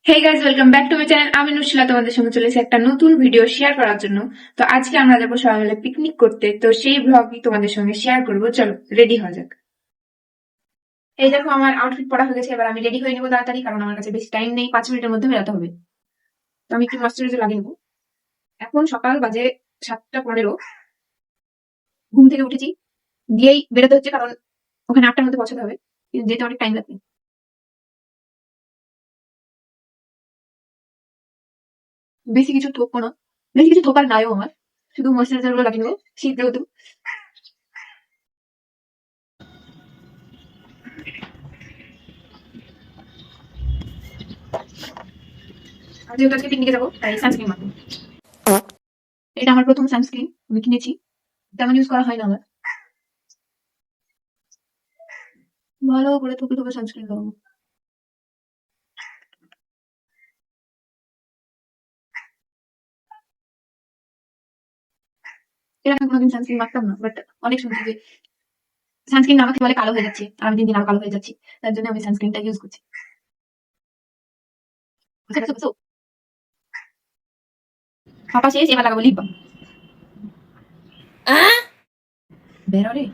Hey guys, welcome back to my channel. আমি নুশিলা তোমাদের সঙ্গে চলেছি একটা নতুন ভিডিও শেয়ার করার জন্য। তো আজকে আমরা যাবো সবাই মিলে পিকনিক করতে, তো সেই ব্লগই তোমাদের সঙ্গে শেয়ার করবো। চলো রেডি হওয়া যাক। এই দেখো আমার আউটফিট পরা হয়ে গেছে, এবার আমি রেডি হয়ে নেবো তাড়াতাড়ি, কারণ আমার কাছে বেশি টাইম নেই, 5 মিনিটের মধ্যে বেরোতে হবে। তো আমি একটু ময়েশ্চারাইজার লাগিয়ে নেবো। এখন সকাল বাজে 7:15। ঘুম থেকে উঠেছি, গিয়েই বেরোতে হচ্ছে, কারণ ওখানে 8টার মধ্যে পৌঁছাতে হবে, কিন্তু যেতে অনেক টাইম লাগবে। বেশি কিছু থোকবো না, বেশি কিছু থোকার নাইও আমার, শুধু ময়েশ্চারাইজার গুলো লাগিয়ে নেবো, শীত যেহেতু। আর যেহেতু আজকে পিকনিকে যাবো, তাই সানস্ক্রিন মাখবো। এটা আমার প্রথম সানস্ক্রিন, আমি কিনেছি, তেমন ইউজ করা হয় না আমার। ভালো করে থুপে থুপে সানস্ক্রিন লাগাবো। এর আগে কোনোদিন সানস্ক্রিন মাখতাম না, বাট অনেক শুনছি যে সানস্ক্রিন না মাখলে বলে কালো হয়ে যাচ্ছে, আর আমি দিন দিন আরো কালো হয়ে যাচ্ছি, তার জন্য আমি সানস্ক্রিনটা ইউজ করছি। বুঝতে পারছো? বুঝছো? পাপা শেষ, এবার লাগাবো লিপ বাম। বেরো রে।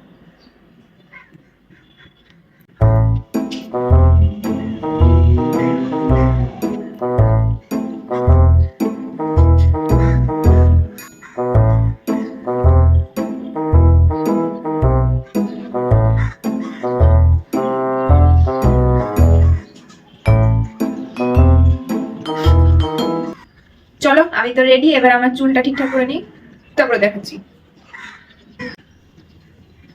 চলো আমি তো রেডি, এবার আমার চুলটা ঠিকঠাক করে নিই, তারপরে দেখাচ্ছি।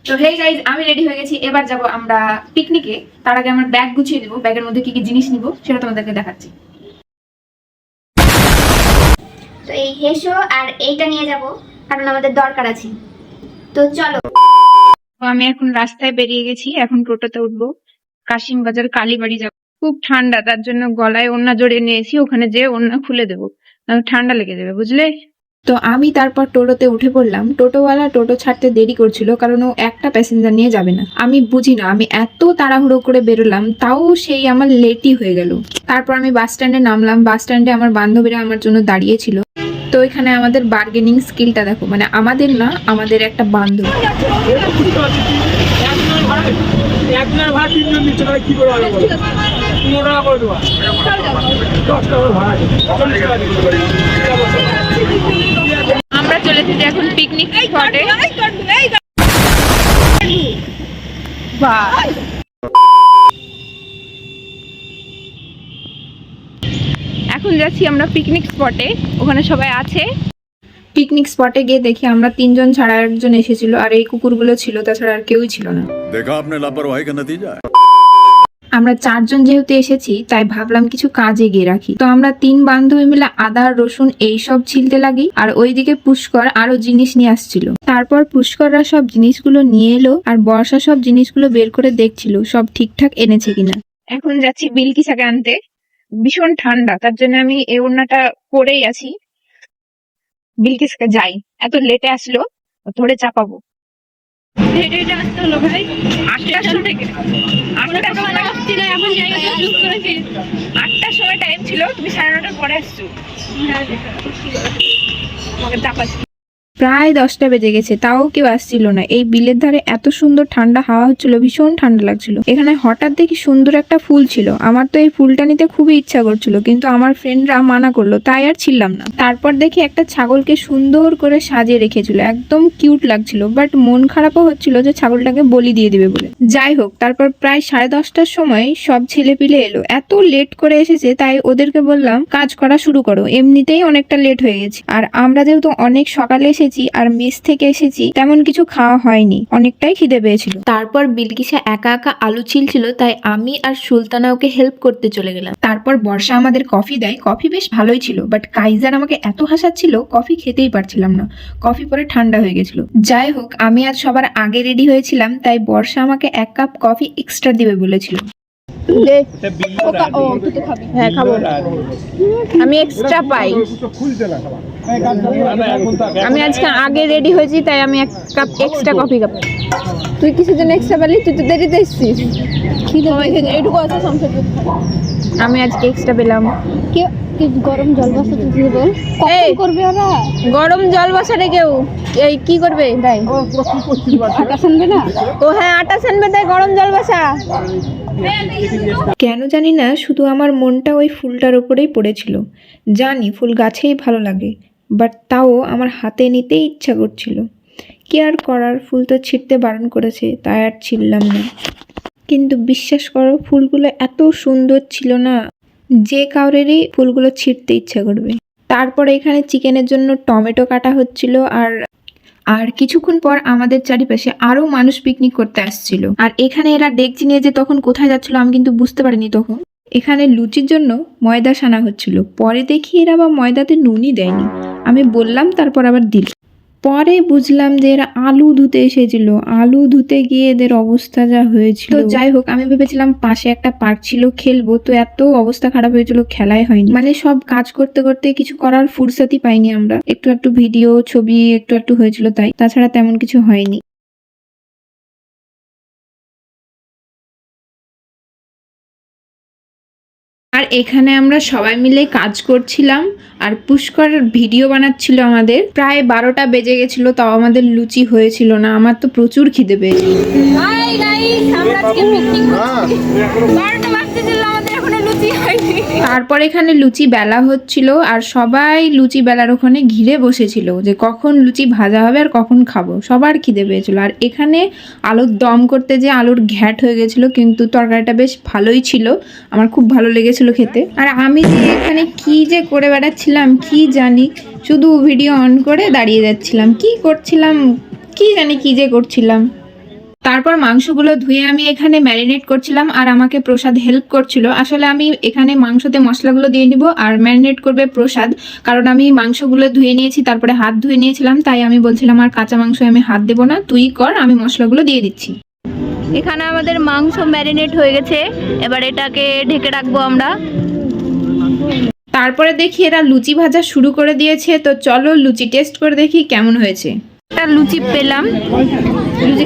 তো হেই গাইজ, আমি রেডি হয়ে গেছি, এবার যাব আমরা পিকনিকে। তার আগে আমার ব্যাগ গুছিয়ে নেবো, ব্যাগের মধ্যে কি কি জিনিস নিব সেটা তোমাদেরকে দেখাচ্ছি। তো এই হেসো আর এইটা নিয়ে যাব, কারণ আমাদের দরকার আছে। তো চলো। তো আমি এখন রাস্তায় বেরিয়ে গেছি, এখন টোটোতে উঠবো, কাশিম বাজার কালীবাড়ি যাবো। খুব ঠান্ডা, তার জন্য গলায় ওড়না জড়িয়ে নিয়েছি, ওখানে যেয়ে ওড়না খুলে দেবো, নাহলে ঠান্ডা লেগে যাবে, বুঝলে। তো আমি তারপর টোটোতে উঠে পড়লাম। টোটোওয়ালা টোটো ছাড়তে দেরি করছিল, কারণ ও একটা প্যাসেঞ্জার নিয়ে যাবে না। আমি বুঝি না, আমি এত তাড়াহুড়ো করে বেরোলাম, তাও সেই আমার লেটই হয়ে গেল। তারপর আমি বাস স্ট্যান্ডে নামলাম, বাস স্ট্যান্ডে আমার বান্ধবীরা আমার জন্য দাঁড়িয়েছিল। তো এখানে আমাদের বার্গেনিং স্কিলটা দেখো, মানে আমাদের না, আমাদের একটা বান্ধবী। একজনের ভাড়া 3জন দিচ্ছে, তাহলে কি করে হবে? 15 টাকা করে দেওয়া, 10 টাকা ভাড়া। আমরা চলে এসেছি এখন পিকনিক স্পটে। এখন যাচ্ছি আমরা পিকনিক স্পটে, ওখানে সবাই আছে। পিকনিক স্পটে গিয়ে দেখি আমরা 3জন ছাড়া একজন এসেছিল, আর এই কুকুরগুলো ছিল, তাছাড়া আর কেউই ছিল না। देखा आपने लापरवाही का नतीजा है। আমরা 4জন যেহেতু এসেছি, তাই ভাবলাম কিছু কাজে গিয়ে রাখি। তো আমরা 3 বান্ধবী মিলে আদা রসুন এইসব ছিলতে লাগি, আর ওইদিকে পুষ্কর আরো জিনিস নিয়ে আসছিল। তারপর পুষ্কররা সব জিনিসগুলো নিয়ে এলো, আর বর্ষা সব জিনিসগুলো বের করে দেখছিল সব ঠিকঠাক এনেছে কিনা। এখন যাচ্ছি বিলকিসাকে আনতে, ভীষণ ঠান্ডা, তার জন্য আমি এই ওড়নাটা পরেই আছি। বিলকিসকে যাই, এত লেটে আসলো, ধরে চাপাবো। হেঁটে হেঁটে আসতে হলো ভাই, 8টার সময় থেকে। 8টার সময় আসছিল, এখন জায়গাটা চুজ করেছি। 8টার সময় টাইম ছিল, তুমি 9:30টার পরে আসছো। তোমাকে চাপাচ্ছি। প্রায় 10টা বেজে গেছে, তাও কেউ আসছিল না। এই বিলের ধারে এত সুন্দর ঠান্ডা হাওয়া হচ্ছিল, ভীষণ ঠান্ডা লাগছিল। এখানে হঠাৎ দেখি সুন্দর একটা ফুল ছিল, আমার তো এই ফুলটা নিতে খুবই ইচ্ছা করছিল, কিন্তু আমার ফ্রেন্ডরা মানা করলো, তাই আর ছিলাম না। তারপর দেখি একটা ছাগলকে সুন্দর করে সাজিয়ে রেখেছিল, একদম কিউট লাগছিল, বাট মন খারাপও হচ্ছিল যে ছাগলটাকে বলি দিয়ে দিবে বলে। যাই হোক, তারপর প্রায় 10:30টার সময় সব ছেলে পিলে এলো, এত লেট করে এসেছে, তাই ওদেরকে বললাম কাজ করা শুরু করো, এমনিতেই অনেকটা লেট হয়ে গেছে। আর আমরা যেহেতু অনেক সকালে এসেছি আর মেস থেকে এসেছি, তেমন কিছু খাওয়া হয়নি, অনেকটাই খিদে পেয়েছিল। তারপর বিলকিসা একা একা আলু ছিলছিল, তাই আমি আর সুলতানা ওকে হেল্প করতে চলে গেলাম। তারপর বর্ষা আমাদের কফি দেয়, কফি বেশ ভালোই ছিল, বাট কাইজার আমাকে এত হাসাচ্ছিল, কফি খেতেই পারছিলাম না, কফি পরে ঠান্ডা হয়ে গেছিল। যাই হোক, আমি আজ সবার আগে রেডি হয়েছিলাম, তাই বর্ষা আমাকে 1 কাপ কফি এক্সট্রা দিবে বলেছিল। দে। তা বিল্লো ও তুই তো খাবি? হ্যাঁ খাবো। আমি এক্সট্রা পাই। আমি আজকে আগে রেডি হয়েছি, তাই আমি এক কাপ এক্সট্রা কফি খাবো। তুই কিসের জন্য এক্সট্রা পেলি? তুই তো দেরিতে এসেছিস। এইটুকু আছে সংসার। আমি আজকে এক্সট্রা পেলাম। গরম জল বসাতে দিয়ে বল এই করবে ওরা গরম জল বসালে কেউ এই কি করবে তাই? আটা সানবে না? ও হ্যাঁ, আটা সানবে, তাই গরম জল বসা। কেন জানি না, শুধু আমার মনটা ওই ফুলটার উপরেই পড়েছিল। জানি ফুল গাছেই ভালো লাগে, বাট তাও আমার হাতে নিতেই ইচ্ছা করছিল। কি আর করার, ফুল তো ছিঁড়তে বারণ করেছে, তাই আর ছিঁড়লাম না। কিন্তু বিশ্বাস করো, ফুলগুলো এত সুন্দর ছিল না, যে কাউরেরই ফুলগুলো ছিঁড়তে ইচ্ছা করবে। তারপরে এখানে চিকেনের জন্য টমেটো কাটা হচ্ছিল, আর কিছুক্ষণ পর আমাদের চারিপাশে আরো মানুষ পিকনিক করতে আসছিল। আর এখানে এরা ডেকচি নিয়ে যে তখন কোথায় যাচ্ছিল আমি কিন্তু বুঝতে পারিনি তখন। এখানে লুচির জন্য ময়দা সানা হচ্ছিল, পরে দেখি এরা আবার ময়দাতে নুনই দেয়নি। আমি বললাম, তারপর আবার দিল। পরে বুঝলাম যে এরা আলু ধুতে এসেছিল, আলু ধুতে গিয়ে এদের অবস্থা যা হয়েছিল। তো যাই হোক, আমি ভেবেছিলাম পাশে একটা পার্ক ছিল, খেলবো, তো এত অবস্থা খারাপ হয়েছিল, খেলাই হয়নি। মানে সব কাজ করতে করতে কিছু করার ফুরসতই পাইনি আমরা। একটু একটু ভিডিও ছবি একটু একটু হয়েছিল, তাই তাছাড়া তেমন কিছু হয়নি। আর এখানে আমরা সবাই মিলে কাজ করছিলাম, আর পুষ্কর ভিডিও বানাচ্ছিল। আমাদের প্রায় 12টা বেজে গেছিল, তাও আমাদের লুচি হয়েছিল না। আমার তো প্রচুর খিদে পেয়েছিল। তারপর এখানে লুচি বেলা হচ্ছিল, আর সবাই লুচি বেলার ওখানে ঘিরে বসেছিল যে কখন লুচি ভাজা হবে আর কখন খাবো। সবার খিদে পেয়েছিল। আর এখানে আলুর দম করতে যে আলুর ঘ্যাট হয়ে গেছিল, কিন্তু তরকারিটা বেশ ভালোই ছিল, আমার খুব ভালো লেগেছিল খেতে। আর আমি যে এখানে কি যে করে বেড়াচ্ছিলাম কি জানি, শুধু ভিডিও অন করে দাঁড়িয়ে যাচ্ছিলাম, কি করছিলাম কি জানি, কি যে করছিলাম। তারপর মাংসগুলো ধুয়ে আমি এখানে ম্যারিনেট করছিলাম, আর আমাকে প্রসাদ হেল্প করছিল। আসলে আমি এখানে মাংসতে মশলাগুলো দিয়ে নিব, আর ম্যারিনেট করবে প্রসাদ, কারণ আমি মাংসগুলো ধুয়ে নিয়েছি, তারপরে হাত ধুয়ে নিয়েছিলাম, তাই আমি বলছিলাম আর কাঁচা মাংস আমি হাত দেবো না, তুই কর, আমি মশলাগুলো দিয়ে দিচ্ছি। এখানে আমাদের মাংস ম্যারিনেট হয়ে গেছে, এবার এটাকে ঢেকে রাখবো আমরা। তারপরে দেখি এরা লুচি ভাজা শুরু করে দিয়েছে, তো চলো লুচি টেস্ট করে দেখি কেমন হয়েছে। একটা লুচি পেলাম, লুচি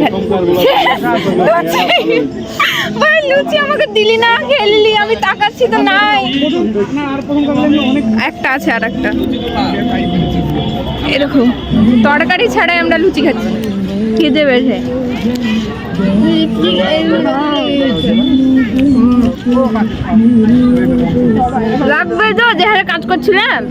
ভাই লুচি আমাকে দিলি না, খেয়ে নিলি। আমি তাকাচ্ছি তো নাই, একটা আছে আর একটা এরকম। তরকারি ছাড়াই আমরা লুচি খাচ্ছি, খেতে বেশে লাগবে তো, যে হারে কাজ করছিলাম।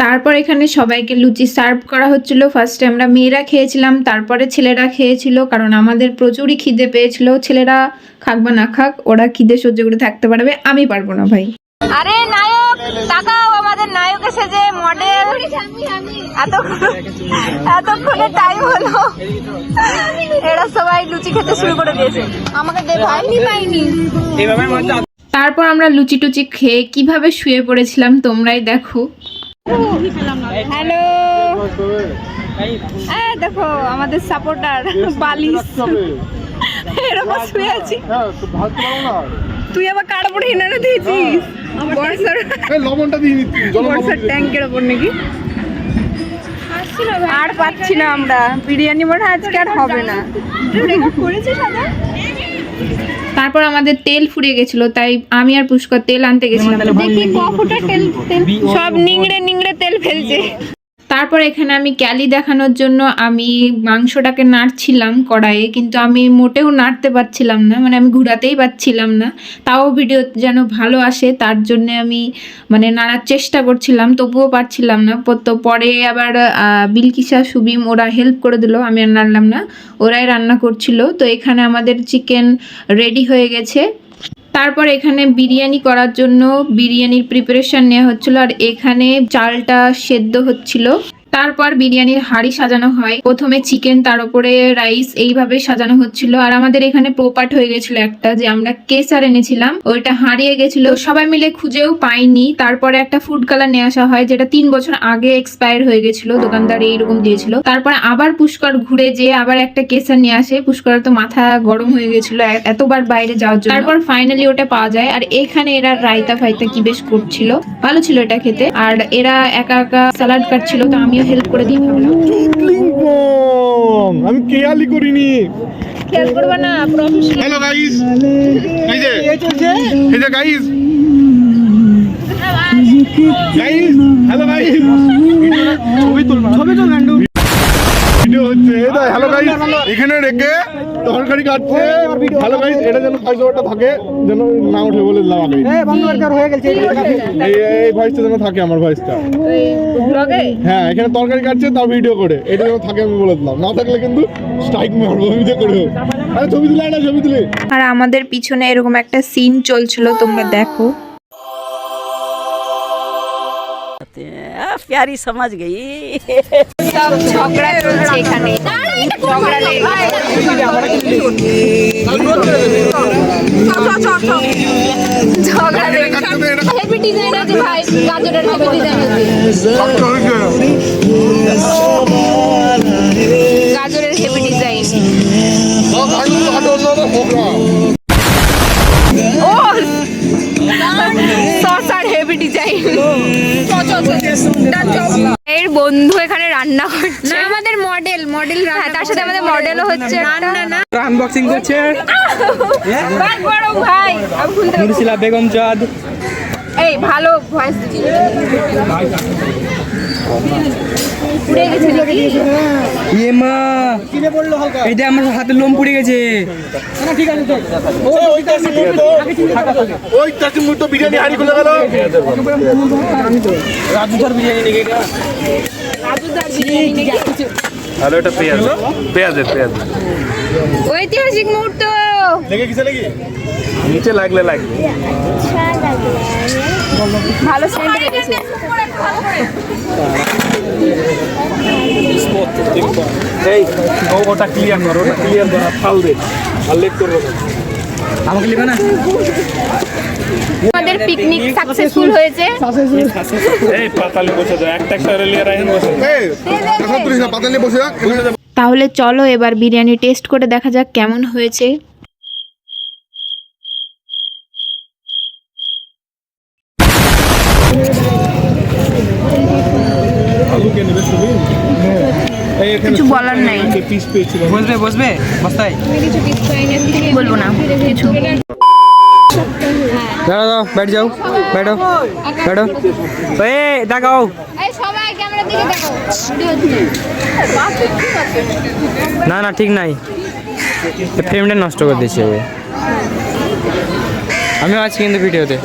তারপর এখানে সবাইকে লুচি সার্ভ করা হচ্ছিল। ফার্স্টে আমরা মেয়েরা খেয়েছিলাম, তারপরে ছেলেরা খেয়েছিল, কারণ আমাদের প্রচুরই খিদে পেয়েছিল। ছেলেরা খাক বা না খাক, ওরা খিদে সহ্য করে থাকতে পারবে, আমি পারবো না ভাই। আরে নায়ক তাকাও, আমাদের নায়ক এসেছে, মডেল। এতক্ষণে টাইম হলো, এরা সবাই লুচি খেতে শুরু করে দিয়েছে, আমাকে পাইনি। তারপর আমরা লুচি টুচি খেয়ে কিভাবে শুয়ে পড়েছিলাম তোমরাই দেখো। হ্যালো, দেখো আমাদের সাপোর্টার বালিশ, এরকম শুয়ে আছি। তুই আবার কার উপরে হিনারে দিয়েছিস? লবণটা দিয়ে নিচ্ছি, বর্ষার ট্যাঙ্কের ওপর নাকি? আর পাচ্ছি না আমরা, বিরিয়ানি মনে হয় আজকে আর হবে না। তারপর আমাদের তেল ফুরিয়ে গেছিল, তাই আমি আর পুষ্কর তেল আনতে গেছিলাম। দেখি কতটা তেল, সব নিংড়ে নিংড়ে তেল ফেলছে। তারপর এখানে আমি ক্যালি দেখানোর জন্য আমি মাংসটাকে নাড়ছিলাম কড়াইয়ে, কিন্তু আমি মোটেও নাড়তে পারছিলাম না, মানে আমি ঘুরাতেই পারছিলাম না। তাও ভিডিও যেন ভালো আসে তার জন্য আমি মানে নাড়ার চেষ্টা করছিলাম, তবুও পারছিলাম না। তো পরে আবার বিলকিসা সুবিম ওরা হেল্প করে দিল, আমি আর নাড়লাম না, ওরাই রান্না করছিল। তো এখানে আমাদের চিকেন রেডি হয়ে গেছে। তারপর এখানে বিরিয়ানি করার জন্য বিরিয়ানির প্রিপারেশন নেওয়া হচ্ছিল, আর এখানে চালটা সেদ্ধ হচ্ছিল। তারপর বিরিয়ানির হাঁড়ি সাজানো হয়, প্রথমে চিকেন, তার উপরে রাইস, এইভাবে সাজানো হচ্ছিল। আর আমাদের এখানে পোপাট হয়ে গেছিল একটা, যে আমরা কেসার এনেছিলাম ওইটা হারিয়ে গেছিল, সবাই মিলে খুঁজেও পাইনি। তারপরে একটা ফুড কালার নিয়ে আসা হয়, যেটা 3 বছর আগে এক্সপায়ার হয়ে গেছিল, দোকানদার এইরকম দিয়েছিল। তারপরে আবার পুষ্কর ঘুরে যেয়ে আবার একটা কেসার নিয়ে আসে, পুষ্করের তো মাথা গরম হয়ে গেছিল এতবার বাইরে যাওয়ার জন্য। তারপর ফাইনালি ওটা পাওয়া যায়। আর এখানে এরা রায়তা ফাইতা কি বেশ করছিল, ভালো ছিল এটা খেতে। আর এরা একা একা স্যালাড কাটছিল, তো আমিও হেল্প করে দিয়ে ভাবলাম আমি কেয়ালি করিনি। খেয়াল করবে না, প্রফেশনাল। হ্যালো গাইস, এই যে গাইস, হ্যালো গাইস, ছবি তুল গান্ডু, ভিডিও হচ্ছে। এই তো হ্যালো গাইস, এখানে রেখে তরকারি কাটছে। হ্যালো গাইস, এটা যেন ভয়েসটা থাকে, যেন না উঠে বলে দিলাম আগে। এই ভয়েসটা যেন থাকে, আমার ভয়েসটা। হ্যাঁ, এখানে তরকারি কাটছে তাও ভিডিও করে, এটা যেন থাকে আমি বলে দিলাম। না থাকলে কিন্তু স্ট্রাইক মারবো ভিডিও করে। আরে ছবি তুলে না, ছবি তুলে। আর আমাদের পিছনে এরকম একটা সিন চলছিল, তোমরা দেখো। प्यारी समझ गई। সব ঝগড়া চলছে এখানে, ঝগড়া হেভি ডিজাইন আছে ভাই, গাজরের হেভি ডিজাইন আছে, গাজরের হেভি ডিজাইন। ও সসার হেভি ডিজাইন। এর বন্ধু এখানে রান্না করছে, না আমাদের মডেল তার সাথে আমাদের মডেলও হচ্ছে। না আনবক্সিং করছে বড় ভাই, আমি খুলতে মুরসিলা বেগম চাঁদ। এই ভালো ভয়েস পুড়ে গেছে নাকি? ইয়ে মা, এইটা আমার হাতে লোম পুড়ে গেছে। ওই চাচি মুই তো বিরিয়ানি হাড়ি খুলে গেল। রাজু স্যার বিরিয়ানি নিয়ে গেছে। আরে এটা পেঁয়াজের ঐতিহাসিক মুহূর্ত। লেগে গেছে নাকি? নিচে লাগলে ভালো সেন্ট লেগেছে। এই ওটা ক্লিয়ার করো, ওটা ক্লিয়ার করা ফাল দে আর লেট করবো। আমাকে লিখো না। আমাদের পিকনিক সাকসেসফুল হয়েছে। এই পাতালি বসে দাও, একটা রেলিয়া রাখেন বসে। এই কথা তুলিস না, পাতালি বসে যা। তাহলে চলো এবার বিরিয়ানি টেস্ট করে দেখা যাক কেমন হয়েছে। কিছু বলার নাই, বসবে বস্তায় বলবো না কিছু। দাঁড়াও, बैठ जाओ, बैठो। ए দেখাও। এই সবাই ক্যামেরার দিকে দেখো। না না ঠিক নাই, ফ্রেমটা নষ্ট করে দিয়েছি আমি আছি কিন্তু ভিডিওতে।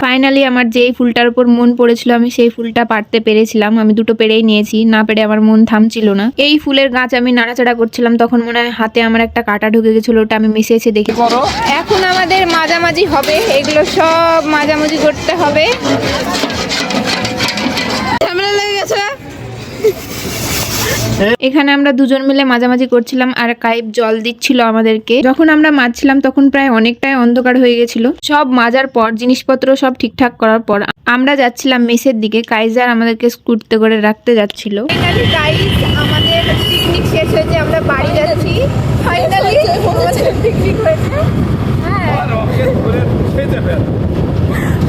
ফাইনালি আমার যেই ফুলটার উপর মন পড়েছিল আমি সেই ফুলটা পারতে পেরেছিলাম। আমি দুটো পেরেই নিয়েছি, না পেরে আমার মন থামছিল না। এই ফুলের গাছ আমি নাড়াচাড়া করছিলাম, তখন মনে হয় হাতে আমার একটা কাঁটা ঢুকে গেছিল, ওটা আমি মিশিয়েছে দেখে। এখন আমাদের মাঝামাঝি হবে, এগুলো সব মাঝামাঝি করতে হবে। ঝামেলা লেগে গেছে। এখানে আমরা দুজন মিলে মাঝামাঝি করছিলাম, আর কাইব জল দিচ্ছিল আমাদেরকে। যখন আমরা মাজছিলাম তখন প্রায় অনেকটাই অন্ধকার হয়ে গেছিল। সব মাজার পর জিনিসপত্র সব ঠিকঠাক করার পর আমরা যাচ্ছিলাম মেসের দিকে। কাইজার আমাদেরকে স্কুটিতে করে রাখতে যাচ্ছিল। আমাদের পিকনিক শেষ হয়েছে, আমরা বাড়ি যাচ্ছি। ফাইনালি আমাদের পিকনিক হয়েছে,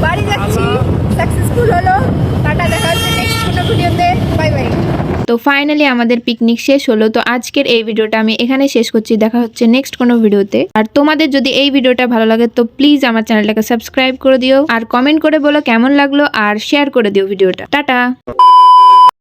বাড়ি যাচ্ছি, সাকসেসফুল হলো। টাটা, দেখা হচ্ছে নেক্সট কোনো ভিডিওতে, বাই বাই। তো ফাইনালি আমাদের পিকনিক শেষ হলো। তো আজকের এই ভিডিওটা আমি এখানে শেষ করছি, দেখা হচ্ছে নেক্সট কোনো ভিডিওতে। আর তোমাদের যদি এই ভিডিওটা ভালো লাগে তো প্লিজ আমার চ্যানেলটাকে সাবস্ক্রাইব করে দিও, আর কমেন্ট করে বলো কেমন লাগলো, আর শেয়ার করে দিও ভিডিওটা। টাটা।